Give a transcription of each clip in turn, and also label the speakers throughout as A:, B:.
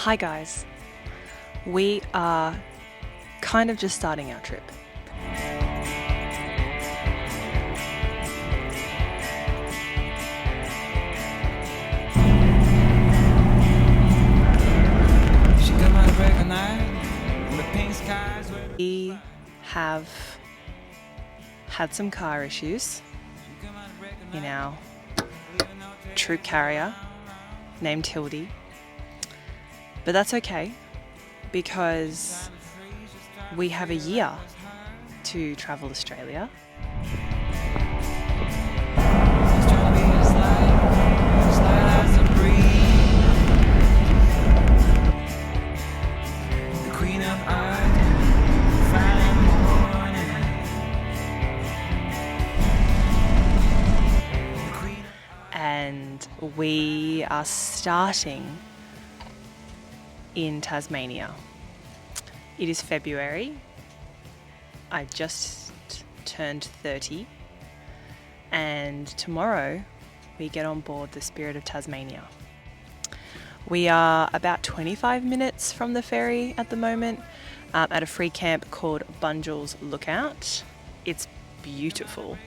A: Hi guys, we are kind of just starting our trip. We have had some car issues in our TroopCarrier named Hilde, but that's okay because we have a year to travel Australia. And we are starting in Tasmania. It is February. I just turned 30, and tomorrow we get on board the Spirit of Tasmania. We are about 25 minutes from the ferry at the moment, at a free camp called Bunjil's Lookout. It's beautiful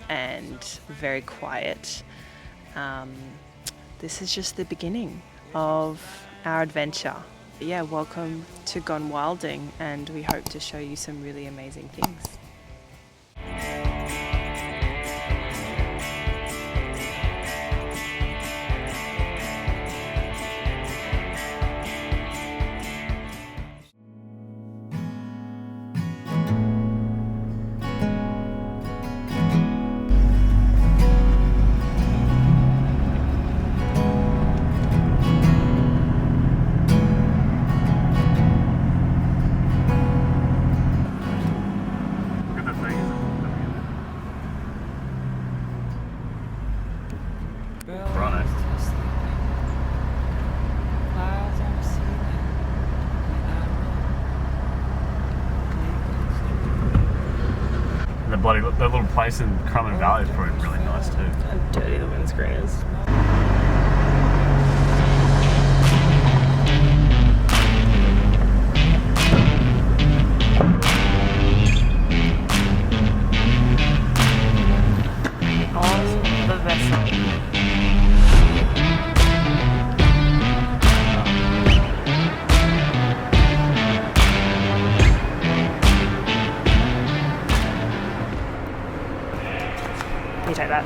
A: and very quiet. This is just the beginning of our adventure. Yeah, welcome to Gone Wilding, and we hope to show you some really amazing things.
B: That little place in Crumman Valley is probably really nice too.
A: How dirty the windscreen is. On the vessel. You take that.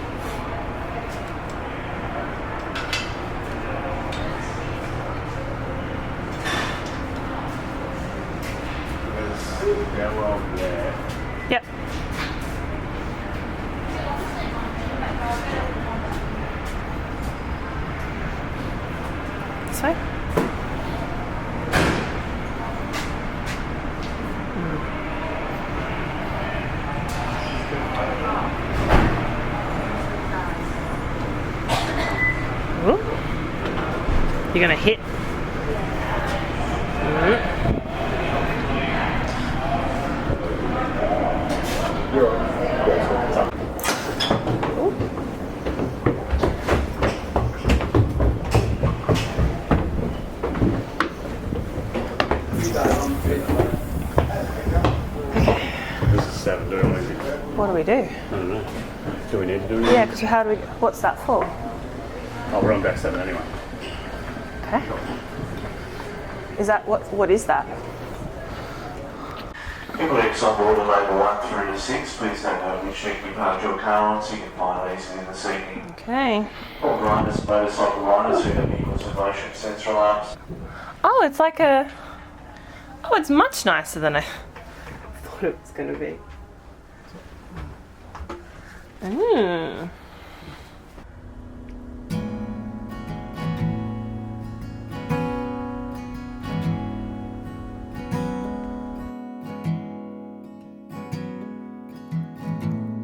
A: Yep. This way? You're gonna hit.
B: This is 7, don't we?
A: What do we do?
B: I don't know. Do we need to do anything?
A: Yeah, because how do we? What's that for?
B: Oh, we're on deck 7 anyway.
A: Okay. Is that what is that?
C: Colleagues on board of label 1 through to 6, please don't have which check you parked your car on so you can find easily this evening.
A: Okay.
C: All grinders, motorcycle riders who have vehicles with motion sensor alarms.
A: Oh, it's like a. Oh, it's much nicer than I thought it was going to be.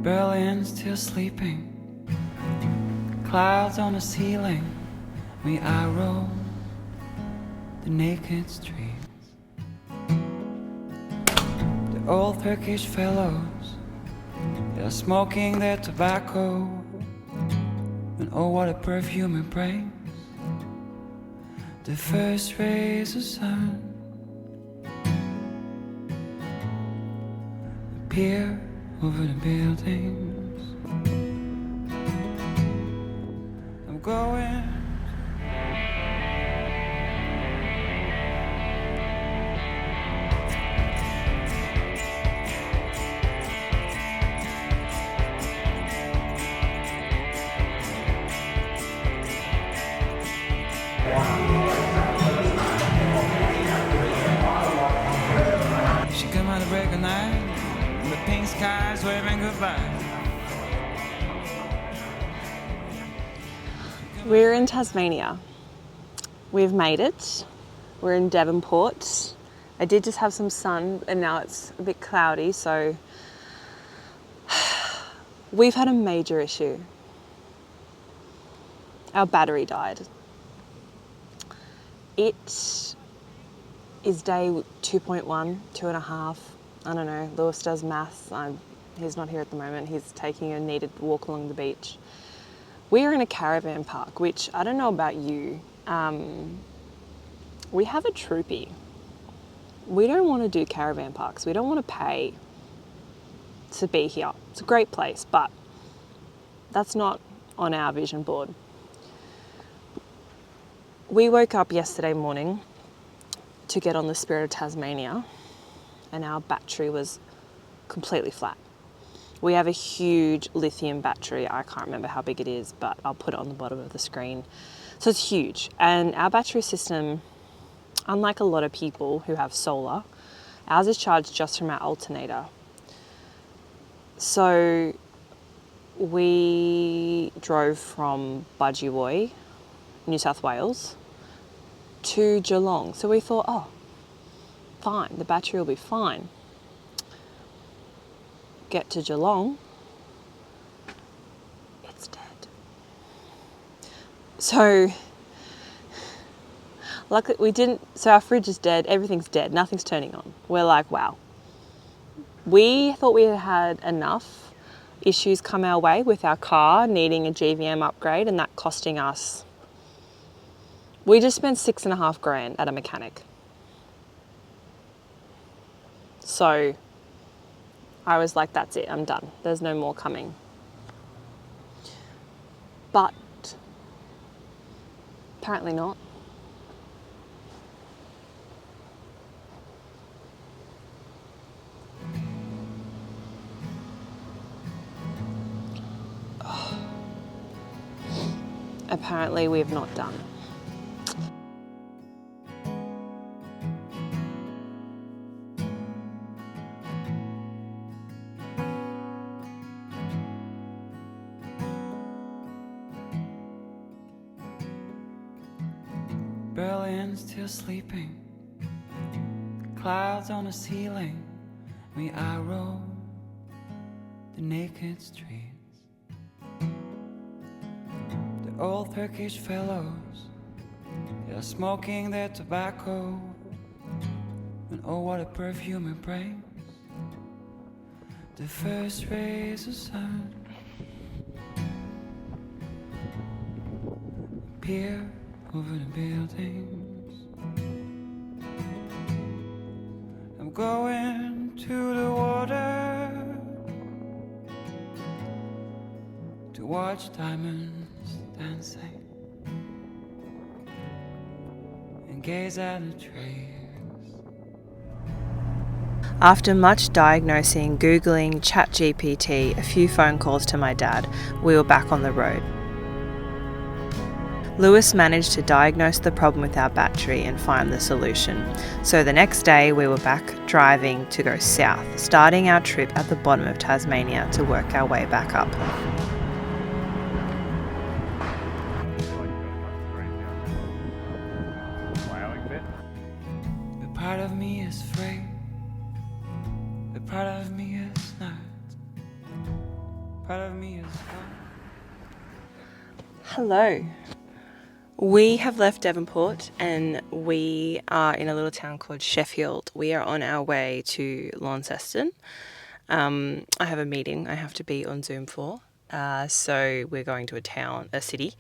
D: Berlin's still sleeping, clouds on the ceiling. We eye roll the naked streets. The old Turkish fellows, they're smoking their tobacco, and oh what a perfume it brings. the first rays of sun appear over the buildings. I'm going. She come out to break a night, the pink skies waving goodbye.
A: We're in Tasmania. We've made it. We're in Devonport. I did just have some sun and now it's a bit cloudy, so we've had a major issue. Our battery died. It is day 2.1, 2.5. I don't know, Lewis does maths. He's not here at the moment. He's taking a needed walk along the beach. We are in a caravan park, which I don't know about you. We have a Troopy. We don't want to do caravan parks. We don't want to pay to be here. It's a great place, but that's not on our vision board. We woke up yesterday morning to get on the Spirit of Tasmania and our battery was completely flat. We have a huge lithium battery. I can't remember how big it is, but I'll put it on the bottom of the screen. So it's huge. And our battery system, unlike a lot of people who have solar, ours is charged just from our alternator. So we drove from Budgewoi, New South Wales, to Geelong. So we thought, oh, fine, the battery will be fine. Get to Geelong, it's dead. So, luckily we didn't, so our fridge is dead, everything's dead, nothing's turning on. We're like, wow. We thought we had enough issues come our way with our car needing a GVM upgrade and that costing us, we just spent $6,500 at a mechanic. So I was like, that's it, I'm done. There's no more coming. But apparently not. Oh. Apparently we've not done.
D: Berlin's still sleeping, clouds on the ceiling. We roam the naked streets. The old Turkish fellows, they're smoking their tobacco, and oh, what a perfume it brings. The first rays of sun appear over the buildings. I'm going to the water to watch diamonds dancing and gaze at the trees.
A: After much diagnosing, Googling, ChatGPT, a few phone calls to my dad, we were back on the road. Lewis managed to diagnose the problem with our battery and find the solution. So the next day we were back driving to go south, starting our trip at the bottom of Tasmania to work our way back up.
D: The part of me is free, the part of me is not, part of me is gone.
A: Hello. We have left Devonport and we are in a little town called Sheffield. We are on our way to Launceston. I have a meeting I have to be on Zoom for. So we're going to a city.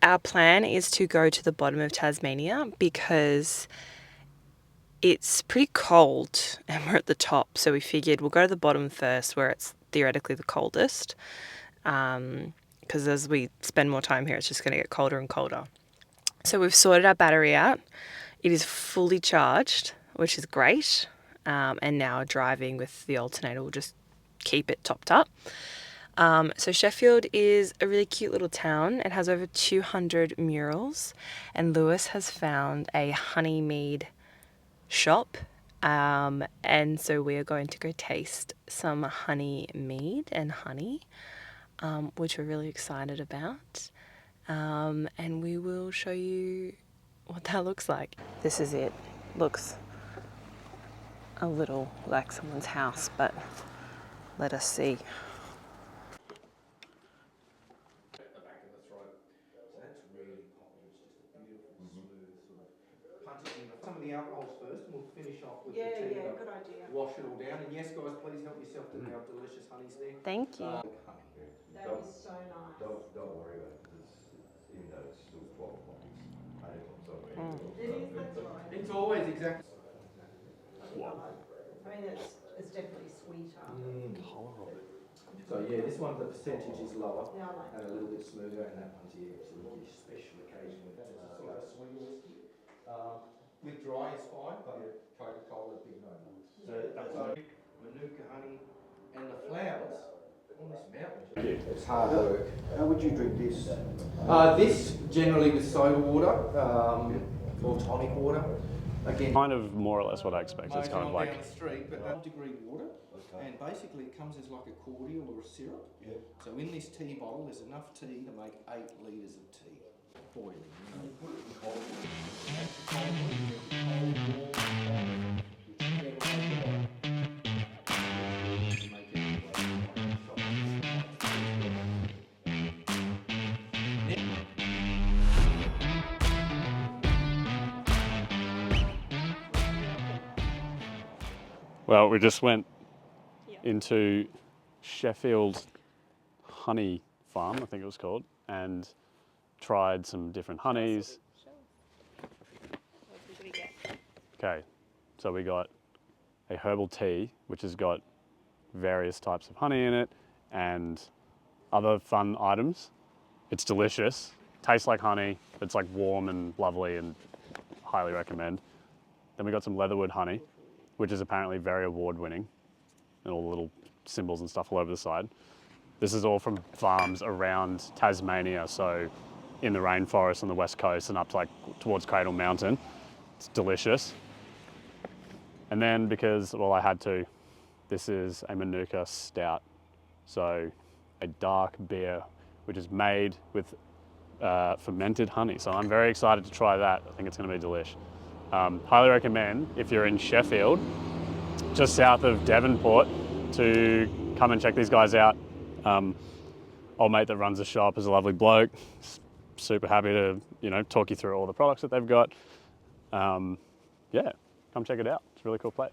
A: our plan is to go to the bottom of Tasmania because it's pretty cold and we're at the top. So we figured we'll go to the bottom first where it's theoretically the coldest. Because as we spend more time here, it's just going to get colder and colder. So we've sorted our battery out. It is fully charged, which is great. And now driving with the alternator will just keep it topped up. So Sheffield is a really cute little town. It has over 200 murals, and Lewis has found a honey mead shop. And so we are going to go taste some honey mead and honey, which we're really excited about. And we will show you what that looks like. This is it. Looks a little like someone's house, but let us see.
E: Some of the alcohols first, and we'll finish off with the tea. Yeah, good idea. Wash it all down, and yes, guys, please help yourself to our delicious honeys there.
A: Thank you.
E: Honey.
F: That is so nice. Don't worry about it, because even though it's still 12 o'clock, it's 8 o'clock, so
E: It is, that's right. It's always exactly.
F: I mean, it's definitely sweeter.
E: So yeah, this one, the percentage is lower
F: Yeah, I like
E: and a little bit smoother, and that one's absolutely special occasion. That's a sort of a sweet whiskey. With dry is fine, but Coca-Cola big no-no. So that's Manuka honey and the flowers on this mountain. It's hard work.
G: How would you drink this?
E: This generally with soda water or tonic water. Again,
B: Kind of more or less what I expect. It's kind of like
E: down the street, but 1-degree water, and basically it comes as like a cordial or a syrup.
G: Yeah.
E: So in this tea bottle, there's enough tea to make 8 litres of tea, boiling.
G: And you put it in cold water.
B: Well, we just went into Sheffield Honey Farm, I think it was called, and tried some different honeys. Okay, so we got a herbal tea, which has got various types of honey in it and other fun items. It's delicious, tastes like honey, it's like warm and lovely and highly recommend. Then we got some leatherwood honey, which is apparently very award-winning, and all the little symbols and stuff all over the side. This is all from farms around Tasmania, so in the rainforest on the west coast and up to like towards Cradle Mountain. It's delicious. And then because, well, I had to, this is a Manuka stout. So a dark beer, which is made with fermented honey. So I'm very excited to try that. I think it's gonna be delish. Highly recommend, if you're in Sheffield, just south of Devonport, to come and check these guys out. Old mate that runs the shop is a lovely bloke. Super happy to, talk you through all the products that they've got. Yeah, come check it out. It's a really cool place.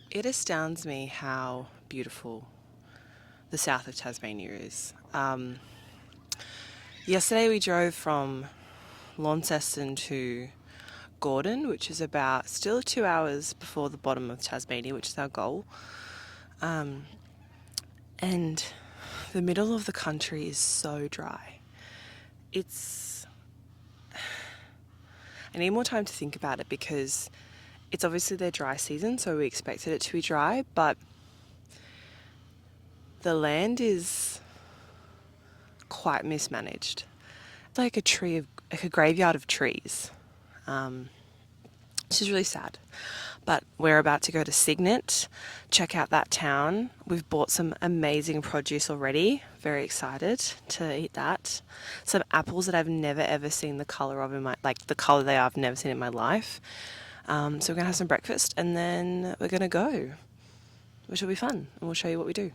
A: It astounds me how beautiful the south of Tasmania is. Yesterday we drove from Launceston to Gordon, which is about still 2 hours before the bottom of Tasmania, which is our goal. And the middle of the country is so dry. I need more time to think about it because it's obviously their dry season, so we expected it to be dry, but the land is quite mismanaged. It's like a graveyard of trees. which is really sad. But we're about to go to Signet, check out that town. We've bought some amazing produce already. Very excited to eat that. Some apples that I've never ever seen the colour of in my, like the colour they are, I've never seen in my life. So we're gonna have some breakfast and then we're gonna go, which will be fun, and we'll show you what we do.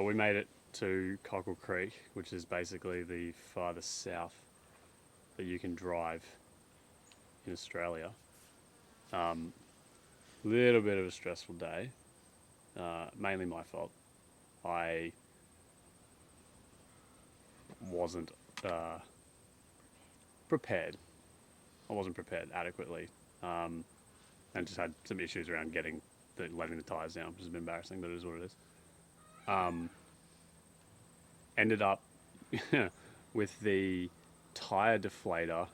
B: We made it to Cockle Creek, which is basically the farthest south that you can drive in Australia. Little bit of a stressful day, mainly my fault. I wasn't prepared. I wasn't prepared adequately, and just had some issues around letting the tyres down, which is a bit embarrassing, but it is what it is. Ended up with the tyre deflator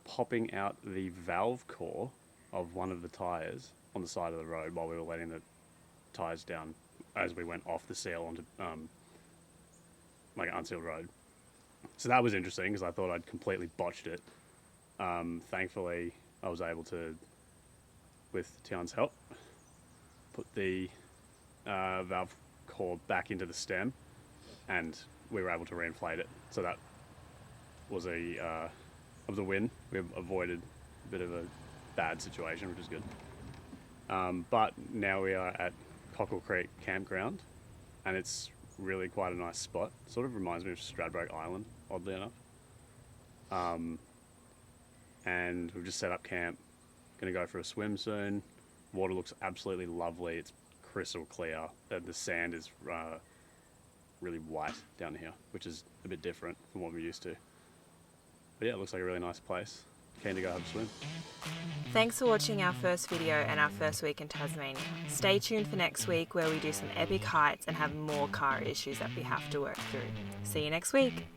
B: popping out the valve core of one of the tyres on the side of the road while we were letting the tyres down as we went off the seal onto like an unsealed road. So that was interesting because I thought I'd completely botched it. Thankfully, I was able to, with Tiaan's help, put the valve core back into the stem, and we were able to reinflate it. So that was a win. We avoided a bit of a bad situation, which is good. But now we are at Cockle Creek Campground, and it's really quite a nice spot. Sort of reminds me of Stradbroke Island, oddly enough. And we've just set up camp. Gonna go for a swim soon. Water looks absolutely lovely. It's crystal clear. The sand is really white down here, which is a bit different from what we're used to. But yeah, it looks like a really nice place. Keen to go have a swim.
A: Thanks for watching our first video and our first week in Tasmania. Stay tuned for next week where we do some epic hikes and have more car issues that we have to work through. See you next week.